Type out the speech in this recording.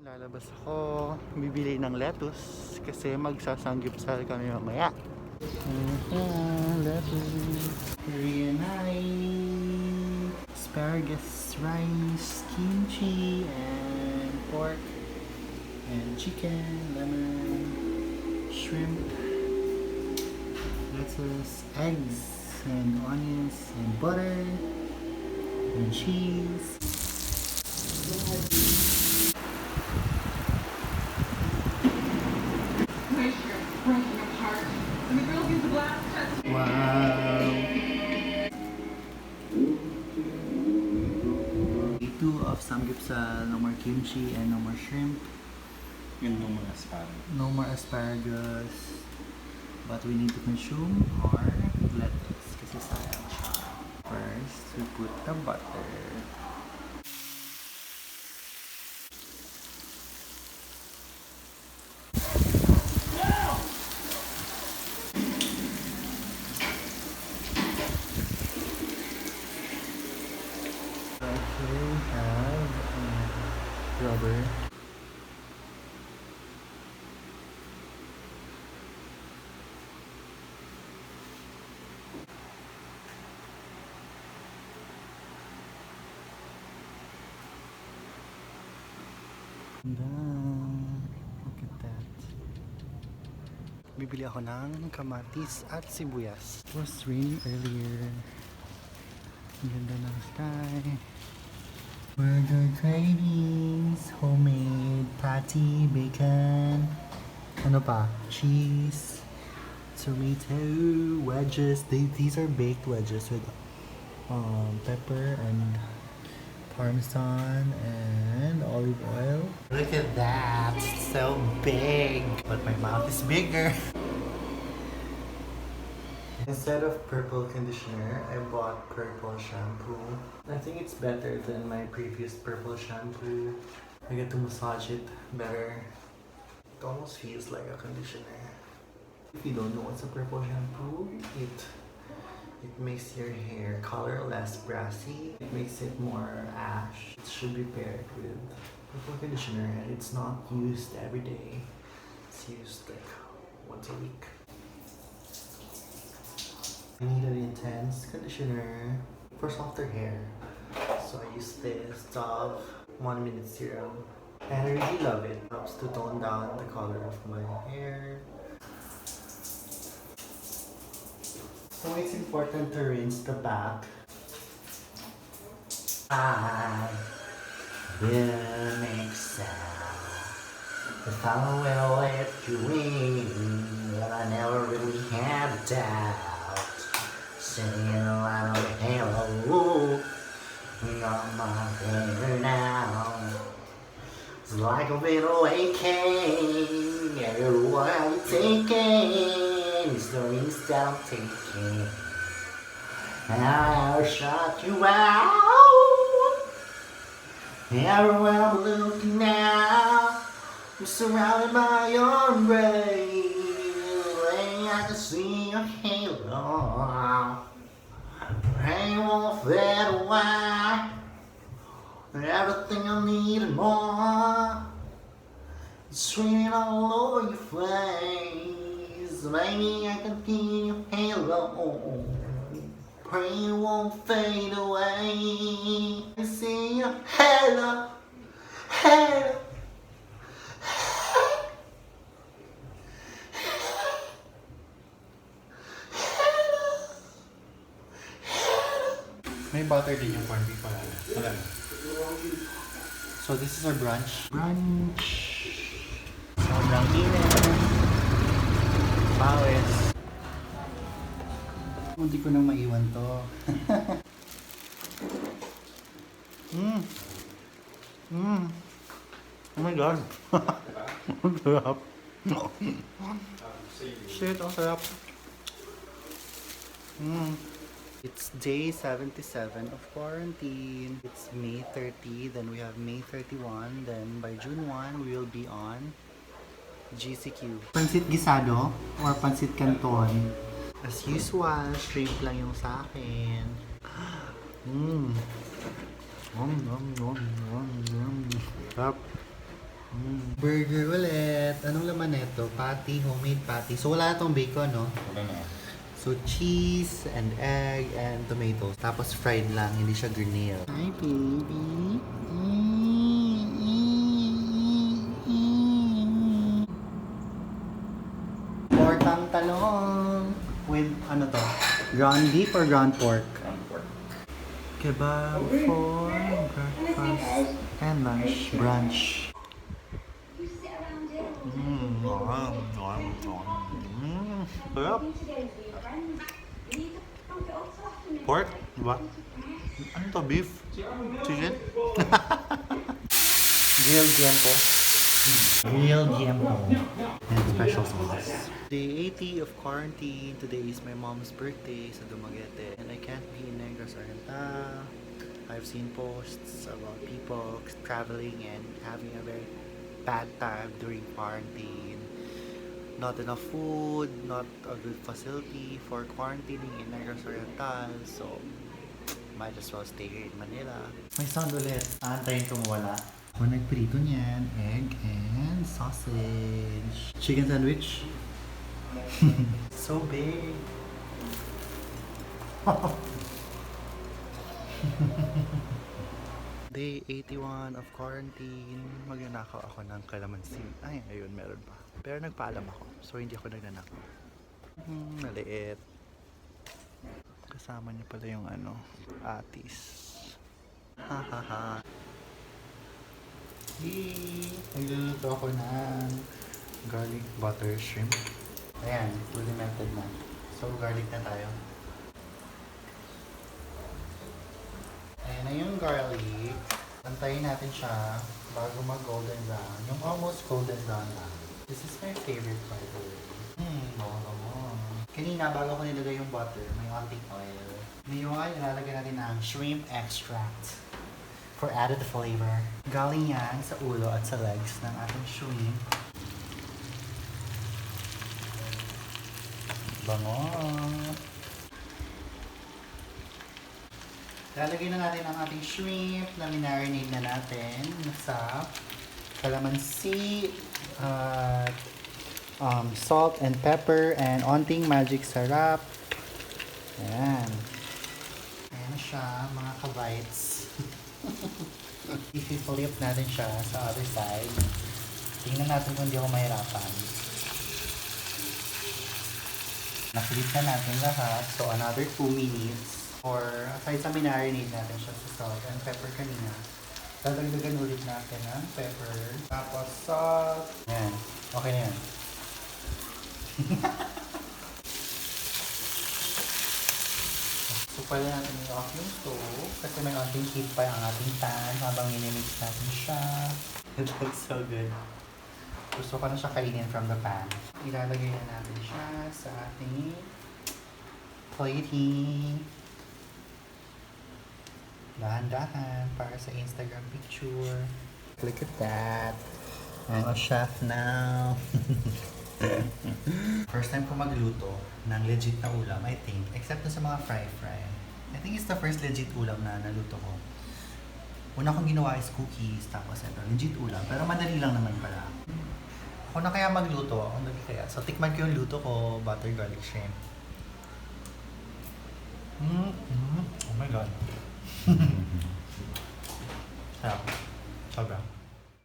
Lalabas ako, bibili ng lettuce kasi magsasanggipsal kami mamaya. Lettuce, RIRI, asparagus, rice, kimchi, and pork, and chicken, lemon, shrimp, lettuce, eggs, and onions, and butter, and cheese. Wow! Day 2 of samgyeopsal, no more kimchi and no more shrimp. Yun no more asparagus. No more asparagus. But we need to consume our lettuce kasi sayang siya. First, we put the butter. Here we have rubber. Look at that. Bibili ako ng kamatis at sibuyas. It was raining earlier. Ang ganda ng sky. Burger cravings, homemade patty, bacon, ano pa? Cheese, tomato, wedges. These are baked wedges with pepper and parmesan and olive oil. Look at that, it's so big, but my mouth is bigger. Instead of purple conditioner, I bought purple shampoo. I think it's better than my previous purple shampoo. I get to massage it better. It almost feels like a conditioner. If you don't know what's a purple shampoo, it makes your hair color less brassy. It makes it more ash. It should be paired with purple conditioner, and it's not used every day. It's used like once a week. I need an intense conditioner for softer hair. So I use this Dove 1 minute serum. And I really love it. It helps to tone down the color of my hair. So it's important to rinse the back. I will make sound if I will let you in, but I never really had a doubt. Sitting around the halo, got my hair now. It's like I've been awakened. Everywhere I'm taking is the risk that I'm taking. And I'll shut you out. Everywhere I'm looking now, I'm surrounded by your embrace. I can see your halo. Rain won't fade away. Everything I need and more. It's raining all over your face. Maybe I can feel your halo. Rain won't fade away. I see your halo, halo. May butter din yung corned beef pala. Wala na. So this is our brunch. Sobrang init. Pawis. Hindi ko nang maiwan to. Oh my god. Ang sarap. Shit, ang sarap. It's day 77 of quarantine. It's May 30, then we have May 31, then by June 1, we will be on GCQ. Pansit gisado or pansit canton. As usual, shrimp lang yung sa akin. Sarap. Burger ulit. Anong laman nito? Patty, homemade patty. So wala na tong bacon, no? Wala na. So cheese and egg and tomatoes. Tapos fried lang, hindi siya grill. Hi, baby. Porkang talong. With ano to? Ground beef or ground pork? Ground pork. Kebab for breakfast and lunch. Brunch. Sarap. Pork? Diba? Ano to? Beef? Chicken? Grilled yempo. Grilled yempo. And special sauce. Day 80 of quarantine. Today is my mom's birthday sa Dumaguete. And I can't be in Negros Oriental. I've seen posts about people traveling and having a very bad time during quarantine. Not enough food, not a good facility for quarantining in Negros Oriental. So, might as well stay here in Manila. May sound ulit. Aantayin ko mawala. Ako nagprito niyan, egg and sausage. Chicken sandwich. So big. Day 81 of quarantine. Magnanakaw ako ng kalamansi. Ay, ayun, meron pa. Pero nagpaalam ako. So, hindi ako nagnanakaw. Maliit. Kasama niya pala yung ano, atis. Ha ha ha. Yay! Nagluluto ako ng garlic butter shrimp. Ayan, fully melted na. So, garlic na tayo. Ayan na yung garlic. Antayin natin siya bago mag-golden brown. Yung almost golden brown na. This is my favorite, by the way. Bango. Kanina, bago ko nilagay yung butter, may onting oil. Ngayon, ilalagay natin ang shrimp extract for added flavor. Galing yan sa ulo at sa legs ng ating shrimp. Bango! Lalagay na natin ang ating shrimp na minarinate na natin sa kalamansi at salt and pepper and onting magic sarap. Ayan. Ayan na siya, mga ka-bites. I-flip natin siya sa other side. Tingnan natin kung hindi ako mahirapan. Na-flip na natin lahat. So, another 2 minutes. Or, aside sa minarinate natin siya sa salt and pepper kanina, dadagdagan ulit natin ng pepper. Tapos salt. Ayan. Okay na yan. So, pwede natin i-off yung stove kasi may onting heat pa ang ating pan habang minimix natin siya. It looks so good. Gusto ko na siya kainin from the pan. Ilalagay na natin siya sa ating plating. Dahan-dahan para sa Instagram picture. Look at that. I'm a chef now. First time ko magluto ng legit na ulam, I think. Except sa mga fry-fry. I think it's the first legit ulam na naluto ko. Una kong ginawa is cookies, tapos ito, legit ulam. Pero madali lang naman pala. Ako na kaya magluto, ako na kaya. So, tikman ko yung luto ko, butter garlic shrimp. Oh my god. Sarap.